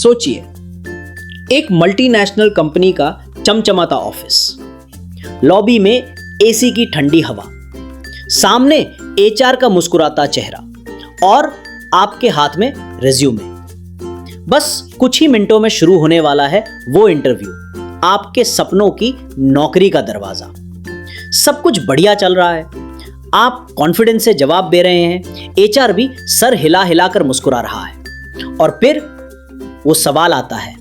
सोचिए, एक multinational company का चमचमाता ऑफिस, लॉबी में एसी की ठंडी हवा, सामने एचआर का मुस्कुराता चेहरा और आपके हाथ में रिज्यूमे। बस कुछ ही मिनटों में शुरू होने वाला है वो इंटरव्यू, आपके सपनों की नौकरी का दरवाजा। सब कुछ बढ़िया चल रहा है, आप कॉन्फिडेंस से जवाब दे रहे हैं, एचआर भी सर हिला हिलाकर मुस्कुरा रहा है। और फिर वो सवाल आता है,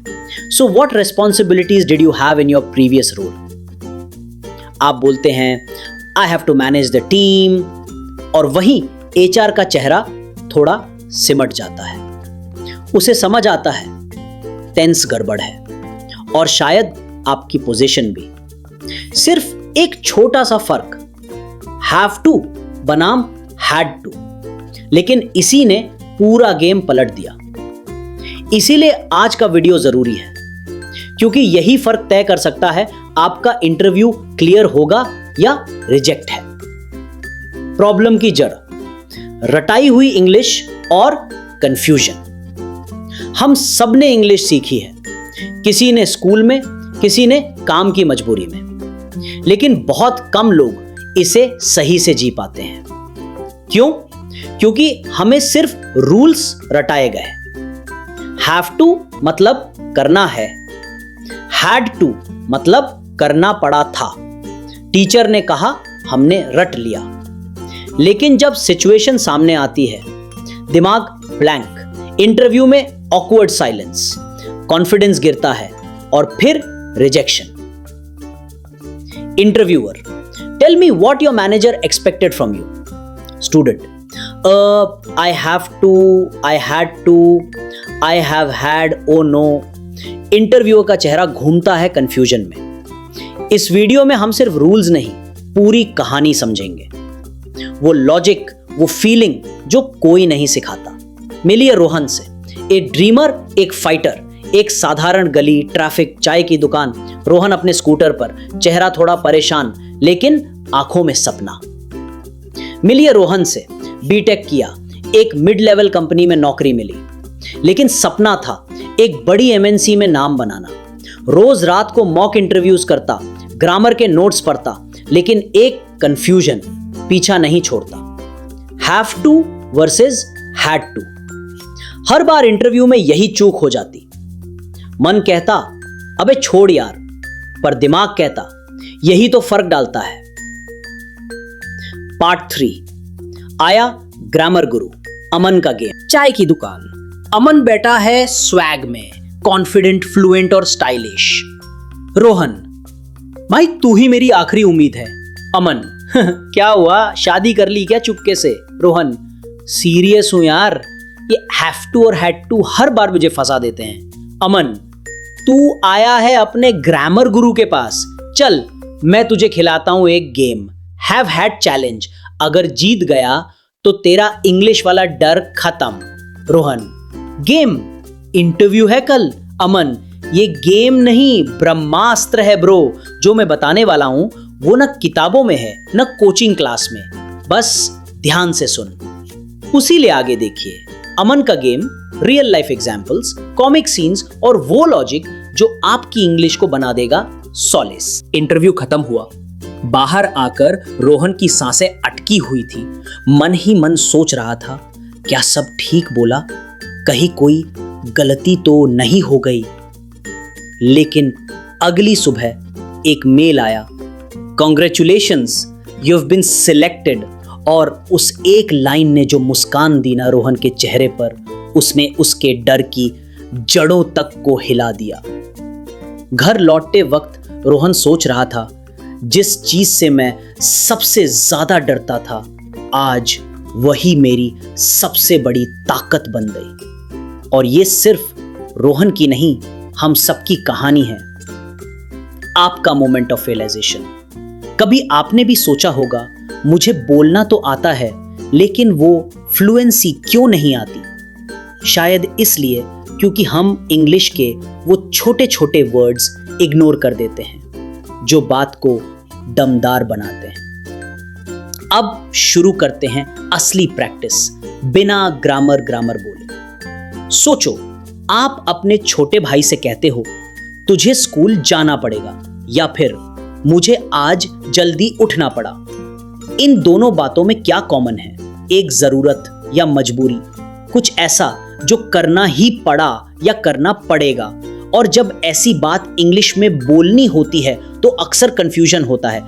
so what responsibilities did you have in your previous role? आप बोलते हैं, I have to manage the team, और वहीं एचआर का चेहरा थोड़ा सिमट जाता है। उसे समझ आता है टेंस गड़बड़ है, और शायद आपकी पोजीशन भी। सिर्फ एक छोटा सा फर्क, हैव टू बनाम हैड टू, लेकिन इसी ने पूरा गेम पलट दिया। इसीलिए आज का वीडियो जरूरी है, क्योंकि यही फर्क तय कर सकता है आपका इंटरव्यू क्लियर होगा या रिजेक्ट है। प्रॉब्लम की जड़, रटाई हुई इंग्लिश और कंफ्यूजन। हम सब ने इंग्लिश सीखी है, किसी ने स्कूल में, किसी ने काम की मजबूरी में, लेकिन बहुत कम लोग इसे सही से जी पाते हैं। क्यों? क्योंकि हमें सिर्फ रूल्स रटाए गए। हैव टू मतलब करना है, हैड टू मतलब करना पड़ा था। टीचर ने कहा, हमने रट लिया। लेकिन जब सिचुएशन सामने आती है, दिमाग ब्लैंक, इंटरव्यू में ऑकवर्ड साइलेंस, कॉन्फिडेंस गिरता है और फिर rejection. Interviewer, tell me what your manager expected from you. Student, I have to, I had to, I have had, oh no। Interviewer का चेहरा घूमता है कंफ्यूजन में। इस वीडियो में हम सिर्फ रूल्स नहीं, पूरी कहानी समझेंगे। वो लॉजिक, वो फीलिंग जो कोई नहीं सिखाता। मिलिए रोहन से, एक ड्रीमर, एक फाइटर, एक साधारण गली, ट्रैफिक, चाय की दुकान। रोहन अपने स्कूटर पर, चेहरा थोड़ा परेशान, लेकिन आंखों में सपना। मिलिए रोहन से, बीटेक किया, एक मिड लेवल कंपनी में नौकरी मिली, लेकिन सपना था एक बड़ी एमएनसी में नाम बनाना। रोज रात को मॉक इंटरव्यूज करता, ग्रामर के नोट्स पढ़ता, लेकिन एक कंफ्यूजन पीछा नहीं छोड़ता, have to versus had to. हर बार इंटरव्यू में यही चूक हो जाती। मन कहता, अबे छोड़ यार, पर दिमाग कहता, यही तो फर्क डालता है। पार्ट 3, आया ग्रामर गुरु, अमन का गेम। चाय की दुकान, अमन बैठा है स्वैग में, कॉन्फिडेंट, फ्लुएंट और स्टाइलिश। रोहन, भाई तू ही मेरी आखिरी उम्मीद है। अमन, क्या हुआ, शादी कर ली क्या चुपके से? रोहन, सीरियस हूं यार, ये हैव टू और हैड टू हर बार मुझे फंसा देते हैं। अमन, तू आया है अपने ग्रामर गुरु के पास, चल मैं तुझे खिलाता हूं एक गेम, हैव हैड चैलेंज। अगर जीत गया तो तेरा इंग्लिश वाला डर खत्म। रोहन, गेम? इंटरव्यू है कल। अमन, ये गेम नहीं, ब्रह्मास्त्र है ब्रो। जो मैं बताने वाला हूं वो न किताबों में है, न कोचिंग क्लास में, बस ध्यान से सुन। उसी ले आगे देखिए। अमन का game, real life examples, comic scenes और वो लॉजिक जो आपकी इंग्लिश को बना देगा सॉलिस। इंटरव्यू खत्म हुआ। बाहर आकर रोहन की सांसें अटकी हुई थी। मन ही मन सोच रहा था, क्या सब ठीक बोला, कहीं कोई गलती तो नहीं हो गई। लेकिन अगली सुबह एक मेल आया, congratulations, you have been selected. और उस एक लाइन ने जो मुस्कान दी ना रोहन के चेहरे पर, उसने उसके डर की जड़ों तक को हिला दिया। घर लौटते वक्त रोहन सोच रहा था, जिस चीज से मैं सबसे ज्यादा डरता था, आज वही मेरी सबसे बड़ी ताकत बन गई। और ये सिर्फ रोहन की नहीं, हम सबकी कहानी है। आपका मोमेंट ऑफ रियलाइजेशन। कभी आपने भी सोचा होगा, मुझे बोलना तो आता है, लेकिन वो फ्लुएंसी क्यों नहीं आती? शायद इसलिए क्योंकि हम इंग्लिश के वो छोटे छोटे वर्ड्स इग्नोर कर देते हैं जो बात को दमदार बनाते हैं। अब शुरू करते हैं असली प्रैक्टिस, बिना ग्रामर बोले। सोचो, आप अपने छोटे भाई से कहते हो तुझे स्कूल जाना पड़ेगा, या फिर मुझे आज जल्दी उठना पड़ा। इन दोनों बातों में क्या कॉमन है? एक जरूरत या मजबूरी, कुछ ऐसा जो करना ही पड़ा या करना पड़ेगा। और जब ऐसी बात इंग्लिश में बोलनी होती है तो अक्सर कंफ्यूजन होता है,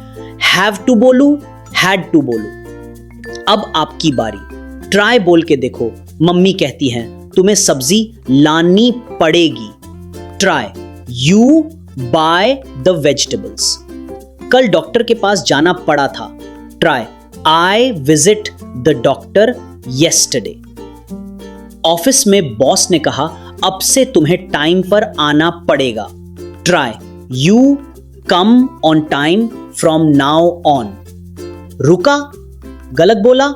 हैव टू बोलूं, हैड टू बोलूं। अब आपकी बारी, ट्राई बोल के देखो। मम्मी कहती हैं तुम्हें सब्जी लानी पड़ेगी। Try, you by the vegetables. कल डॉक्टर के पास जाना पड़ा था। Try, I visit the doctor yesterday. Office में बॉस ने कहा अब से तुम्हें टाइम पर आना पड़ेगा। Try, you come on time from now on. रुका, गलत बोला,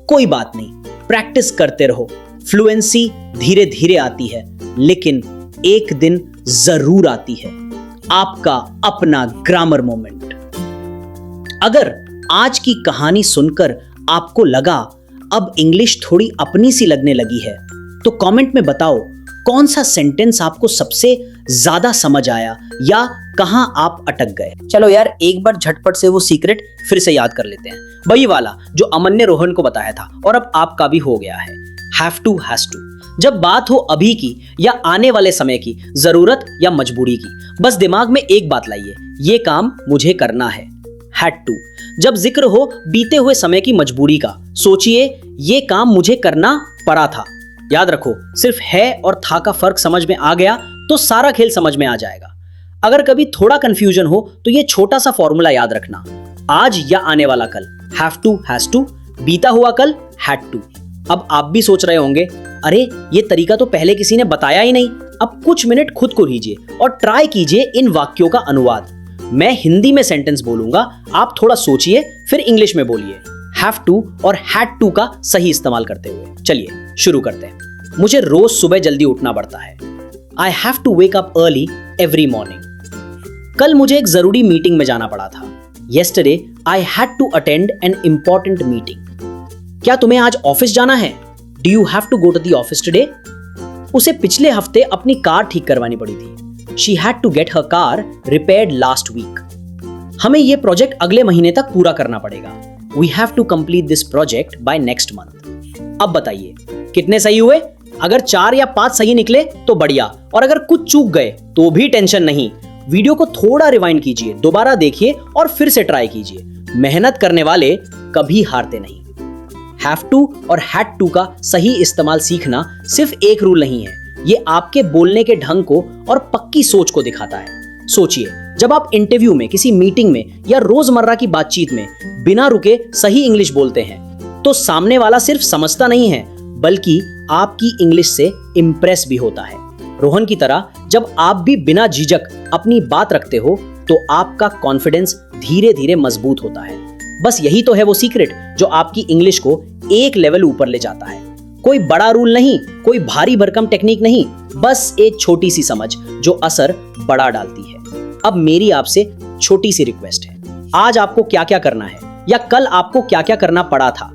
कोई बात नहीं, प्रैक्टिस करते रहो। फ्लुएंसी धीरे धीरे आती है, लेकिन एक दिन जरूर आती है। आपका अपना ग्रामर मोमेंट। अगर आज की कहानी सुनकर आपको लगा अब इंग्लिश थोड़ी अपनी सी लगने लगी है, तो कमेंट में बताओ कौन सा सेंटेंस आपको सबसे ज्यादा समझ आया या कहां आप अटक गए। चलो यार, एक बार झटपट से वो सीक्रेट फिर से याद कर लेते हैं, वही वाला जो अमन ने रोहन को बताया था और अब आपका भी हो गया है। Have to, has to. जब बात हो अभी की या आने वाले समय की, जरूरत या मजबूरी की, बस दिमाग में एक बात लाइए, ये काम मुझे करना है। Had to. जब जिक्र हो बीते हुए समय की मजबूरी का, सोचिए ये काम मुझे करना पड़ा था। याद रखो, सिर्फ है और था का फर्क समझ में आ गया तो सारा खेल समझ में आ जाएगा। अगर कभी थोड़ा कंफ्यूजन हो तो ये छोटा सा फॉर्मूला याद रखना, आज या आने वाला कल हैव टू, हैज टू, बीता हुआ कल हैड टू। अब आप भी सोच रहे होंगे, अरे ये तरीका तो पहले किसी ने बताया ही नहीं। अब कुछ मिनट खुद को लीजिए और ट्राई कीजिए इन वाक्यों का अनुवाद। मैं हिंदी में सेंटेंस बोलूंगा, आप थोड़ा सोचिए फिर इंग्लिश में बोलिए, हैव टू और हैड टू का सही इस्तेमाल करते हुए। चलिए शुरू करते हैं। मुझे रोज सुबह जल्दी उठना पड़ता है। I have to wake up early every morning. कल मुझे एक जरूरी मीटिंग में जाना पड़ा था। Yesterday I had to attend an important meeting. क्या तुम्हें आज ऑफिस जाना है? Do you have to go to the office today? उसे पिछले हफ्ते अपनी कार ठीक करवानी पड़ी थी। She had to get her car repaired last week. हमें यह प्रोजेक्ट अगले महीने तक पूरा करना पड़ेगा। We have to complete this project by next month. अब बताइए कितने सही हुए? अगर 4 या 5 सही निकले तो बढ़िया, और अगर कुछ चूक गए तो भी टेंशन नहीं। वीडियो को थोड़ा रिवाइंड कीजिए, दोबारा देखिए और फिर से ट्राई कीजिए। मेहनत करने वाले कभी हारते नहीं। हैव टू और हैड टू का सही इस्तेमाल सीखना सिर्फ एक रूल नहीं है, ये आपके बोलने के ढंग को और पक्की सोच को दिखाता है। सोचिए, जब आप इंटरव्यू में, किसी मीटिंग में या रोजमर्रा की बातचीत में बिना रुके सही इंग्लिश बोलते हैं तो सामने वाला सिर्फ समझता नहीं है बल्कि आपकी इंग्लिश से इंप्रेस भी होता है। रोहन की तरह जब आप भी बिना झिझक अपनी बात रखते हो तो आपका कॉन्फिडेंस धीरे धीरे मजबूत होता है। बस यही तो है वो सीक्रेट जो आपकी इंग्लिश को एक लेवल ऊपर ले जाता है। कोई बड़ा रूल नहीं, कोई भारी भरकम टेक्निक नहीं, बस एक छोटी सी समझ जो असर बड़ा डालती है। अब मेरी आपसे छोटी सी रिक्वेस्ट है, आज आपको क्या क्या करना है या कल आपको क्या क्या करना पड़ा था,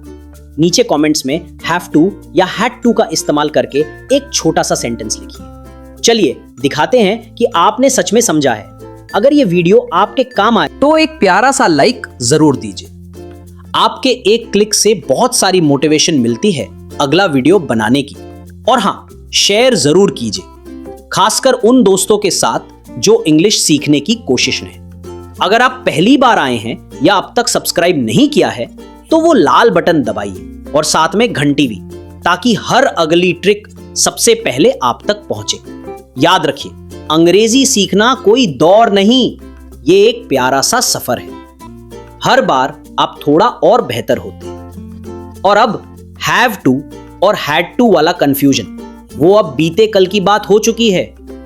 नीचे कमेंट्स में हैव टू या हैड टू का इस्तेमाल करके एक छोटा सा सेंटेंस लिखिए। चलिए दिखाते हैं कि आपने सच में समझा है। अगर ये वीडियो आपके काम आए तो एक प्यारा सा लाइक जरूर दीजिए। आपके एक क्लिक से बहुत सारी मोटिवेशन मिलती है अगला वीडियो बनाने की। और हाँ, शेयर जरूर कीजिए, खासकर उन दोस्तों के साथ जो इंग्लिश सीखने की कोशिश में हैं। अगर आप पहली बार आए हैं या अब तक सब्सक्राइब नहीं किया है तो वो लाल बटन दबाइए और साथ में घंटी भी, ताकि हर अगली ट्रिक सबसे पहले आप तक पहुंचे। याद रखिए, अंग्रेजी सीखना कोई दौड़ नहीं, ये एक प्यारा सा सफर है। हर बार आप थोड़ा और बेहतर होते हैं। और अब हैव टू और हैड टू वाला कंफ्यूजन, वो अब बीते कल की बात हो चुकी है,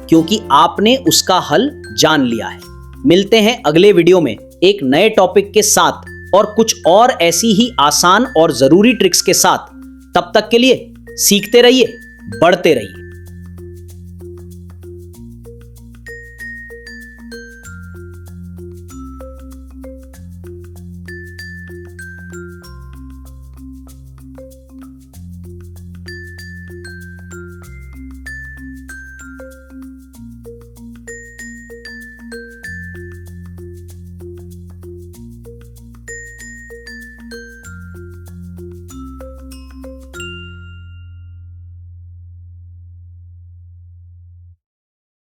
क्योंकि आपने उसका हल जान लिया है। मिलते हैं अगले वीडियो में एक नए टॉपिक के साथ और कुछ और ऐसी ही आसान और जरूरी ट्रिक्स के साथ। तब तक के लिए सीखते रहिए, बढ़ते रहिए।